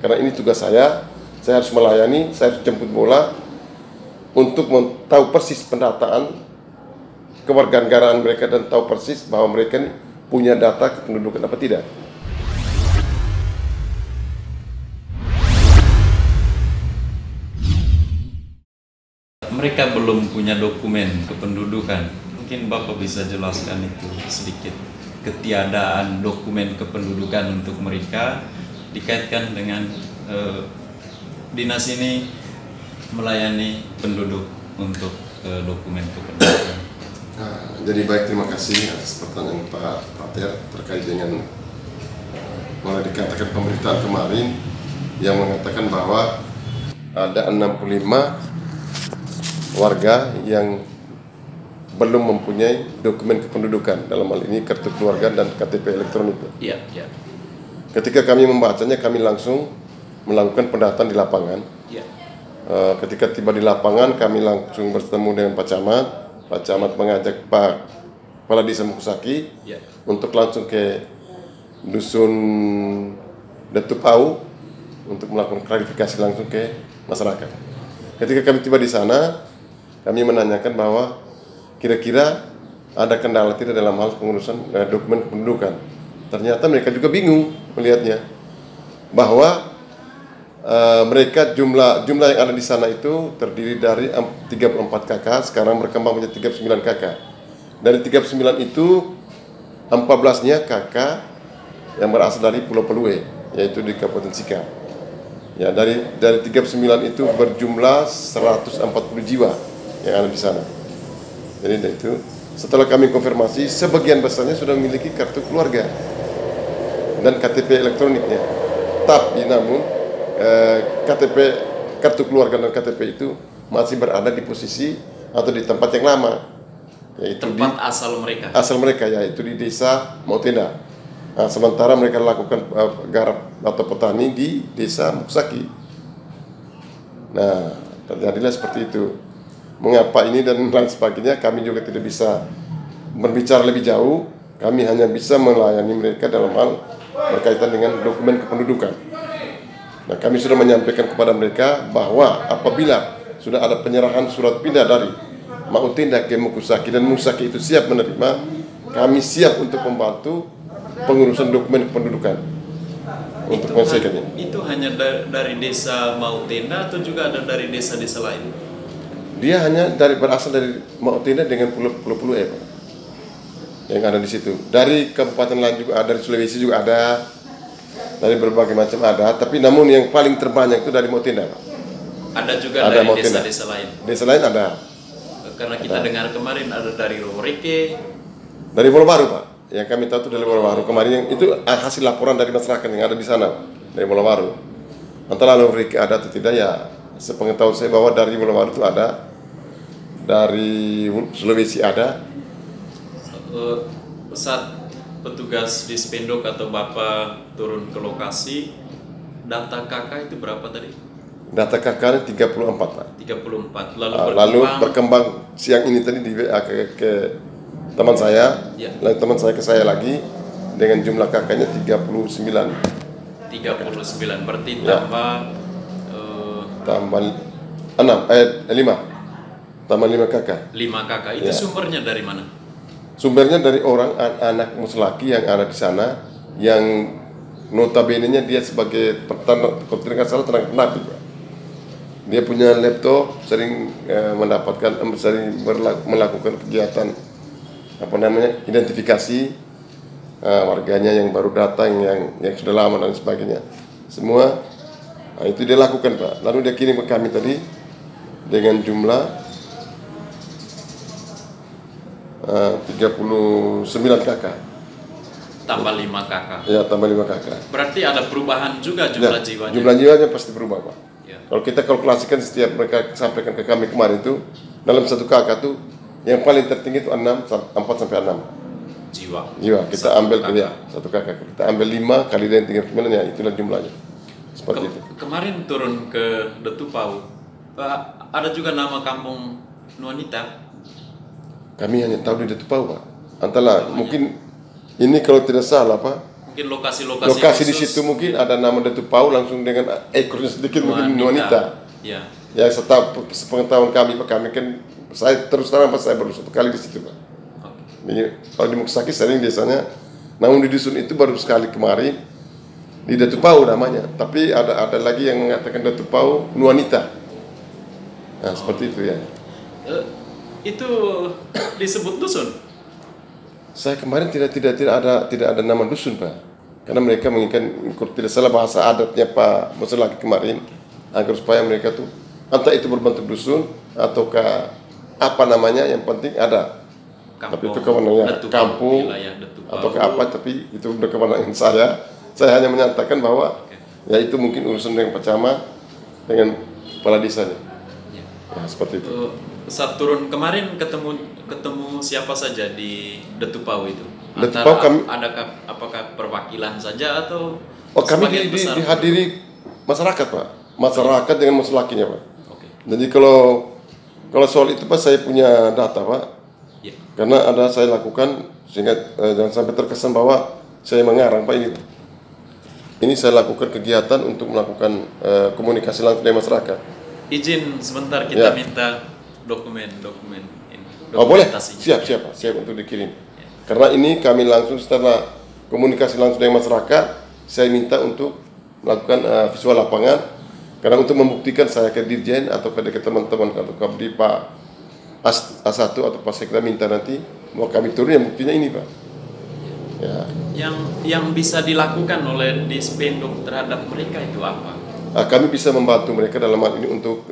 Karena ini tugas saya harus melayani, saya harus jemput bola untuk tahu persis pendataan kewarganegaraan mereka dan tahu persis bahwa mereka ini punya data kependudukan apa tidak. Mereka belum punya dokumen kependudukan. Mungkin Bapak bisa jelaskan itu sedikit. Ketiadaan dokumen kependudukan untuk mereka dikaitkan dengan dinas ini melayani penduduk untuk dokumen kependudukan. Jadi baik, terima kasih atas pertanyaan Pak Ter terkait dengan malah dikatakan pemberitaan kemarin yang mengatakan bahwa ada 65 warga yang belum mempunyai dokumen kependudukan, dalam hal ini kartu keluarga dan KTP elektronik. Iya, iya. Ketika kami membacanya, kami langsung melakukan pendataan di lapangan. Iya. Ketika tiba di lapangan, kami langsung bertemu dengan Pak Camat. Pak Camat mengajak Pak Kepala Desa Mukusaki untuk langsung ke dusun Detupau untuk melakukan klarifikasi langsung ke masyarakat. Ketika kami tiba di sana, kami menanyakan bahwa kira-kira ada kendala tidak dalam hal pengurusan dokumen kependudukan. Ternyata mereka juga bingung melihatnya bahwa mereka jumlah yang ada di sana itu terdiri dari 34 kakak, sekarang berkembang menjadi 39 kakak. Dari 39 itu 14-nya kakak yang berasal dari Pulau Pelue, yaitu di Kabupaten Sika. Ya, dari 39 itu berjumlah 140 jiwa yang ada di sana. Jadi itu setelah kami konfirmasi, sebagian besarnya sudah memiliki kartu keluarga dan KTP elektroniknya. Tapi namun KTP, kartu keluarga dan KTP itu masih berada di posisi atau di tempat yang lama, yaitu tempat asal mereka. Asal mereka yaitu di desa Mautenda. Nah, sementara mereka lakukan garap atau petani di desa Mukusaki. Nah, terjadilah seperti itu. Mengapa ini dan lain sebagainya, kami juga tidak bisa berbicara lebih jauh. Kami hanya bisa melayani mereka dalam hal berkaitan dengan dokumen kependudukan. Nah, kami sudah menyampaikan kepada mereka bahwa apabila sudah ada penyerahan surat pindah dari Mautenda ke Mukusaki dan Mukusaki itu siap menerima, kami siap untuk membantu pengurusan dokumen kependudukan untuk menyelesaikannya. Itu hanya dari desa Mautenda atau juga ada dari desa-desa lain? Dia hanya berasal dari Mautenda dengan Pulau Pelue, Pak, yang ada di situ. Dari kabupaten lain juga ada, dari Sulawesi juga ada, dari berbagai macam ada. Tapi namun yang paling terbanyak itu dari Mautenda, Pak. Ada juga dari desa-desa lain? Desa lain ada. Karena kita dengar kemarin ada dari Roreke. Dari Bolobaru, Pak. Yang kami tahu itu dari Bolobaru. Kemarin yang itu hasil laporan dari masyarakat yang ada di sana, dari Bolobaru. Antara Roreke ada atau tidak, ya sepengetahuan saya bahwa dari Bolobaru itu ada, dari Sulawesi ada. Saat petugas di Spendok atau Bapak turun ke lokasi, data kakak itu berapa tadi? Data kakaknya 34, Pak. 34. Lalu berkembang siang ini tadi di WA ke teman saya, lalu teman saya ke saya lagi dengan jumlah kakaknya 39. 39 berarti tambah 5. Tambah 5 kakak. 5 kakak. Itu sumbernya dari mana? Sumbernya dari orang anak muslaki yang ada di sana, yang notabene-nya dia sebagai petani, kalau tidak salah ternak penapi. Dia punya laptop, sering melakukan kegiatan identifikasi warganya yang baru datang, yang sudah lama dan sebagainya. Semua itu dia lakukan, Pak. Lalu dia kirim ke kami tadi dengan jumlah 39 kakak. Tambah 5 kakak. Ya, tambah 5 kakak. Berarti ada perubahan juga jumlah jiwanya. Jumlah jiwanya pasti berubah, Pak. Ya. Kalau kita kalkulasikan setiap mereka sampaikan ke kami kemarin itu, dalam satu kakak tuh yang paling tertinggi itu 4 sampai 6 jiwa. Kita ambil satu kakak. Kita ambil 5 kali dengan 39, ya itulah jumlahnya. Seperti itu. Kemarin turun ke Detupau, ada juga nama kampung Nuanita. Kami hanya tahu di Detupau, Pak. Antara mungkin ini kalau tidak salah, Pak, Mungkin lokasi-lokasi Lokasi di khusus. situ mungkin ada nama Datuk Pau langsung dengan ekornya sedikit mungkin wanita. Ya. Ya, sepengetahuan kami Pak, kami kan saya terus terang Pak, saya baru satu kali di situ Pak. Oke. Jadi, kalau di Muksaki sering desanya, namun di dusun itu baru sekali kemarin di Datuk Pau namanya. Tapi ada lagi yang mengatakan Datuk Pau Nuanita. Nah, seperti itu ya. Itu disebut dusun. Saya kemarin tidak ada nama dusun Pak, karena mereka menginginkan kalau tidak salah bahasa adatnya Pak Muselaki kemarin agar supaya mereka tuh entah itu berbentuk dusun ataukah apa namanya, yang penting ada. Tapi itu kewenangannya kampung atau ke apa, tapi itu udah kewenangan saya. Saya hanya menyatakan bahwa ya itu mungkin urusan dengan Pak Camat dengan kepala desanya. Ya, seperti itu. Saat turun kemarin ketemu siapa saja di Datuk Pau itu? Datuk Pau kami, apakah perwakilan saja atau kami dihadiri masyarakat Pak, masyarakat dengan Muselakinya Pak. Okay. Jadi kalau soal itu Pak, saya punya data Pak, karena ada saya lakukan sehingga jangan sampai terkesan bahwa saya mengarang Pak ini. Ini saya lakukan kegiatan untuk melakukan komunikasi langsung dengan masyarakat. Izin sebentar kita minta dokumen ini. Oh boleh, siap untuk dikirim. Karena ini kami langsung setelah komunikasi langsung dengan masyarakat, saya minta untuk melakukan visual lapangan, karena untuk membuktikan saya ke Dirjen atau ke teman-teman atau ke di Pak A1 atau Pak Sekda minta nanti mau kami turun, yang buktinya ini Pak. Ya. Yang bisa dilakukan oleh Dispendok terhadap mereka itu apa? Kami bisa membantu mereka dalam hal ini untuk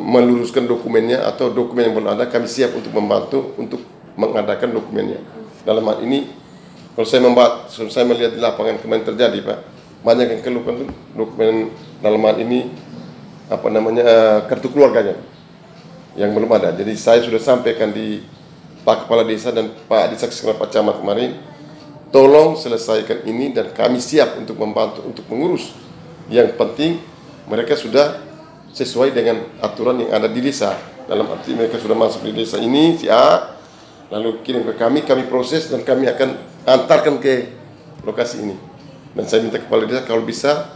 meluruskan dokumennya atau dokumen yang belum ada, kami siap untuk membantu untuk mengadakan dokumennya. Dalam hal ini, kalau saya melihat di lapangan kemarin terjadi Pak, banyak yang keluhkan dokumen dalam hal ini apa namanya kartu keluarganya yang belum ada. Jadi saya sudah sampaikan di Pak Kepala Desa dan Pak Disaksikan Pak Camat kemarin, tolong selesaikan ini dan kami siap untuk membantu untuk mengurus. Yang penting mereka sudah sesuai dengan aturan yang ada di desa. Dalam arti mereka sudah masuk di desa ini si A, lalu kirim ke kami proses dan kami akan antarkan ke lokasi ini. Dan saya minta kepala desa kalau bisa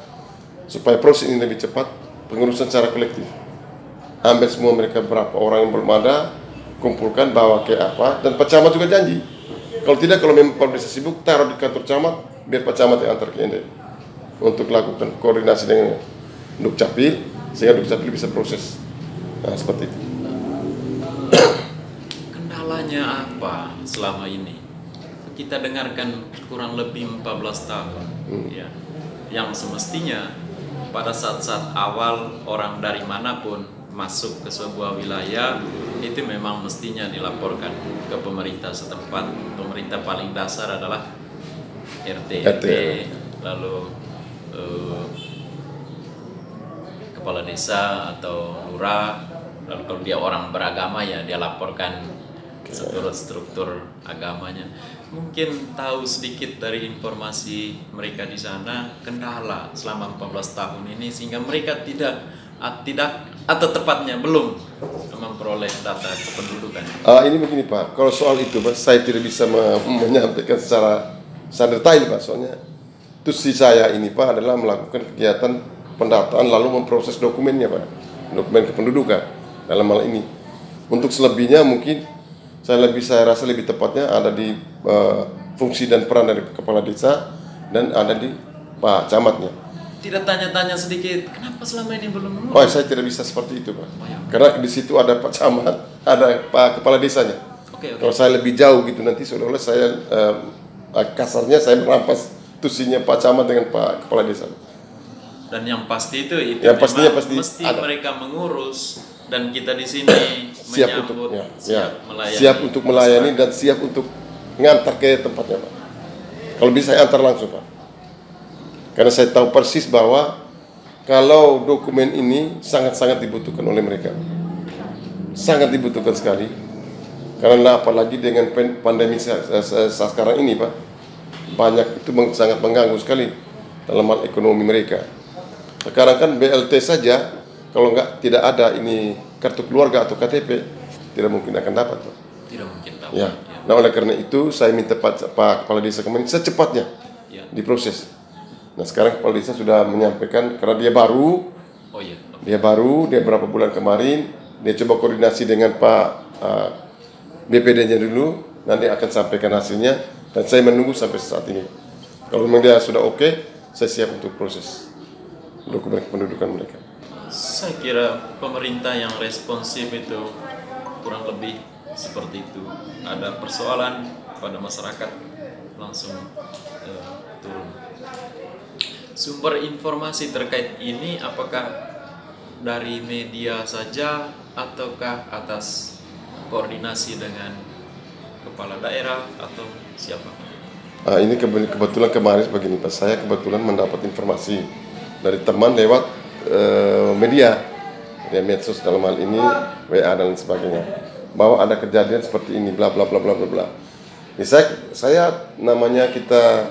supaya proses ini lebih cepat, pengurusan secara kolektif. Ambil semua mereka berapa orang yang belum ada, kumpulkan, bawa ke apa, dan Pak Camat juga janji. Kalau tidak, kalau memang Pak Desa sibuk, taruh di kantor Camat, biar Pak Camat yang antar ke Ende untuk lakukan koordinasi dengan Dukcapil, sehingga Dukcapil bisa proses. Nah, seperti itu. Kendalanya apa selama ini? Kita dengarkan kurang lebih 14 tahun, ya, yang semestinya pada saat-saat awal orang dari manapun masuk ke sebuah wilayah itu memang mestinya dilaporkan ke pemerintah setempat. Pemerintah paling dasar adalah RT. Lalu kepala desa atau lurah, lalu kalau dia orang beragama ya dia laporkan seturut struktur agamanya. Mungkin tahu sedikit dari informasi mereka di sana, kendala selama 14 tahun ini sehingga mereka tidak atau tepatnya belum memperoleh data kependudukan. Ini begini Pak, kalau soal itu Pak, saya tidak bisa menyampaikan secara detail Pak, soalnya tusi saya ini Pak adalah melakukan kegiatan pendataan lalu memproses dokumennya Pak, dokumen kependudukan dalam hal ini. Untuk selebihnya mungkin saya rasa lebih tepatnya ada di fungsi dan peran dari kepala desa dan ada di Pak Camatnya. Tidak tanya-tanya sedikit, kenapa selama ini belum mengurus? Oh, saya tidak bisa seperti itu Pak, karena di situ ada Pak Camat, ada Pak Kepala Desanya. Okay. Kalau saya lebih jauh gitu nanti seolah-olah saya kasarnya saya merampas tusinya Pak Camat dengan Pak Kepala Desa. Dan yang pasti itu yang pastinya mesti ada. Mereka mengurus dan kita di sini siap menyambut, siap untuk melayani dan siap untuk ngantar ke tempatnya Pak. Kalau bisa saya antar langsung Pak. Karena saya tahu persis bahwa kalau dokumen ini sangat-sangat dibutuhkan oleh mereka. Sangat dibutuhkan sekali. Karena apalagi dengan pandemi sekarang ini Pak, banyak itu sangat mengganggu sekali dalam hal ekonomi mereka. Sekarang kan BLT saja kalau tidak ada ini kartu keluarga atau KTP tidak mungkin akan dapat Pak. Tidak mungkin dapat. Ya. Nah oleh karena itu saya minta Pak Kepala Desa kemarin secepatnya diproses. Nah sekarang kepala desa sudah menyampaikan karena dia baru, Oh iya. dia berapa bulan kemarin, dia coba koordinasi dengan Pak BPD-nya dulu, nanti akan sampaikan hasilnya, dan saya menunggu sampai saat ini. Kalau memang dia sudah oke, saya siap untuk proses dokumen kependudukan mereka. Saya kira pemerintah yang responsif itu kurang lebih seperti itu. Ada persoalan pada masyarakat langsung turun. Sumber informasi terkait ini apakah dari media saja ataukah atas koordinasi dengan kepala daerah atau siapa? Ini kebetulan kemarin begini Pak, saya kebetulan mendapat informasi dari teman lewat media medsos, dalam hal ini WA dan sebagainya, bahwa ada kejadian seperti ini bla bla bla bla bla bla. Ini saya namanya kita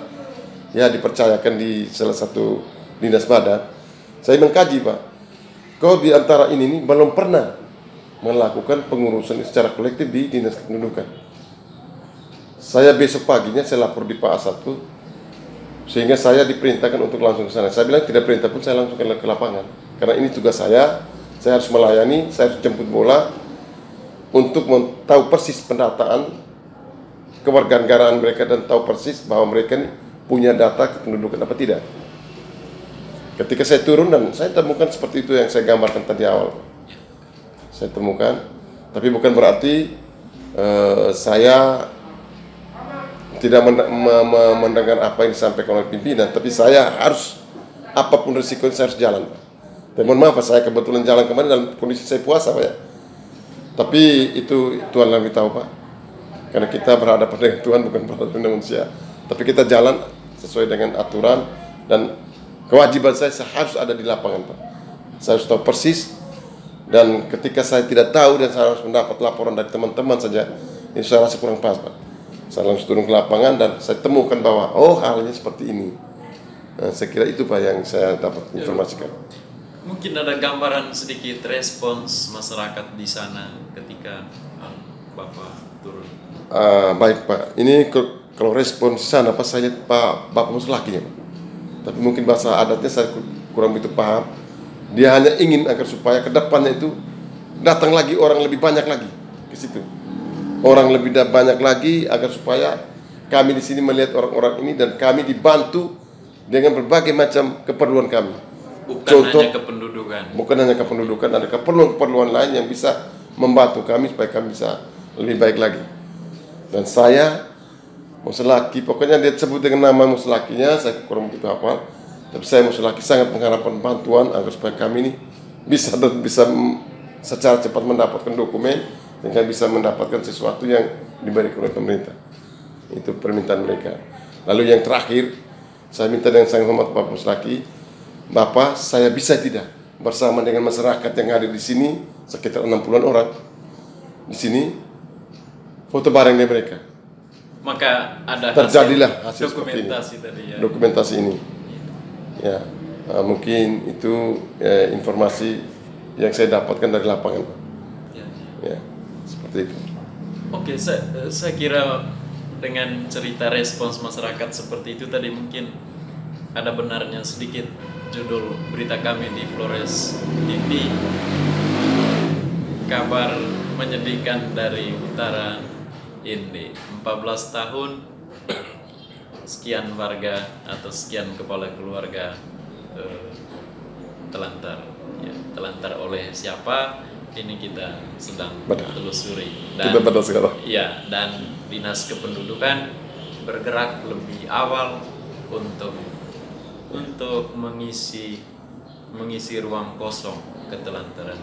ya dipercayakan di salah satu dinas badan, saya mengkaji Pak, kok di antara ini belum pernah melakukan pengurusan secara kolektif di dinas kependudukan. Saya besok paginya saya lapor di Pak A1, sehingga saya diperintahkan untuk langsung ke sana. Saya bilang tidak perintah pun saya langsung ke lapangan, karena ini tugas saya harus melayani, saya harus jemput bola untuk tahu persis pendataan kewarganegaraan mereka dan tahu persis bahwa mereka ini punya data kependudukan apa tidak. Ketika saya turun dan saya temukan seperti itu yang saya gambarkan tadi awal, saya temukan, tapi bukan berarti saya tidak mendengar apa yang disampaikan oleh pimpinan, tapi saya harus apapun risikonya saya harus jalan. Dan mohon maaf saya kebetulan jalan kemarin dalam kondisi saya puasa Pak ya. Tapi itu Tuhan yang tahu Pak. Karena kita berhadapan dengan Tuhan bukan berhadapan dengan manusia. Tapi kita jalan sesuai dengan aturan dan kewajiban saya harus ada di lapangan Pak. Saya harus tahu persis, dan ketika saya tidak tahu dan saya harus mendapat laporan dari teman-teman saja, ini saya rasa kurang pas Pak. Saya langsung turun ke lapangan dan saya temukan bahwa halnya seperti ini. Nah, saya kira itu Pak yang saya dapat informasikan. Mungkin ada gambaran sedikit respons masyarakat di sana ketika Bapak turun. Baik Pak, ini kalau respons di sana Pak, saya lihat Bapak Muslakinya Pak. Tapi mungkin bahasa adatnya saya kurang begitu paham. Dia hanya ingin agar supaya ke depannya itu datang lagi orang lebih banyak lagi ke situ. Orang lebih banyak lagi agar supaya kami di sini melihat orang-orang ini dan kami dibantu dengan berbagai macam keperluan kami. Hanya kependudukan. Bukan hanya kependudukan, ada keperluan-keperluan lain yang bisa membantu kami supaya kami bisa lebih baik lagi. Dan saya Muslaki, pokoknya dia sebut dengan nama Muslakinya, saya kurang begitu hafal. Tapi saya Muslaki sangat mengharapkan bantuan agar supaya kami ini bisa secara cepat mendapatkan dokumen, sehingga bisa mendapatkan sesuatu yang diberikan oleh pemerintah. Itu permintaan mereka. Lalu yang terakhir, saya minta dengan sangat hormat Pak Muslaki, Bapak, saya bisa tidak bersama dengan masyarakat yang ada di sini sekitar 60-an orang di sini foto barengnya mereka. Maka ada terjadilah hasil dokumentasi tadi ya. Dokumentasi ini. Ya, mungkin itu informasi yang saya dapatkan dari lapangan. Ya, seperti itu. Oke, saya kira dengan cerita respons masyarakat seperti itu tadi mungkin ada benarnya sedikit judul berita kami di Flores TV, kabar menyedihkan dari utara Inde, 14 tahun sekian warga atau sekian kepala keluarga telantar. Ya, telantar oleh siapa? Ini kita sedang telusuri. Dan, kita sekarang. Ya, dan Dinas Kependudukan bergerak lebih awal untuk mengisi ruang kosong ketelantaran.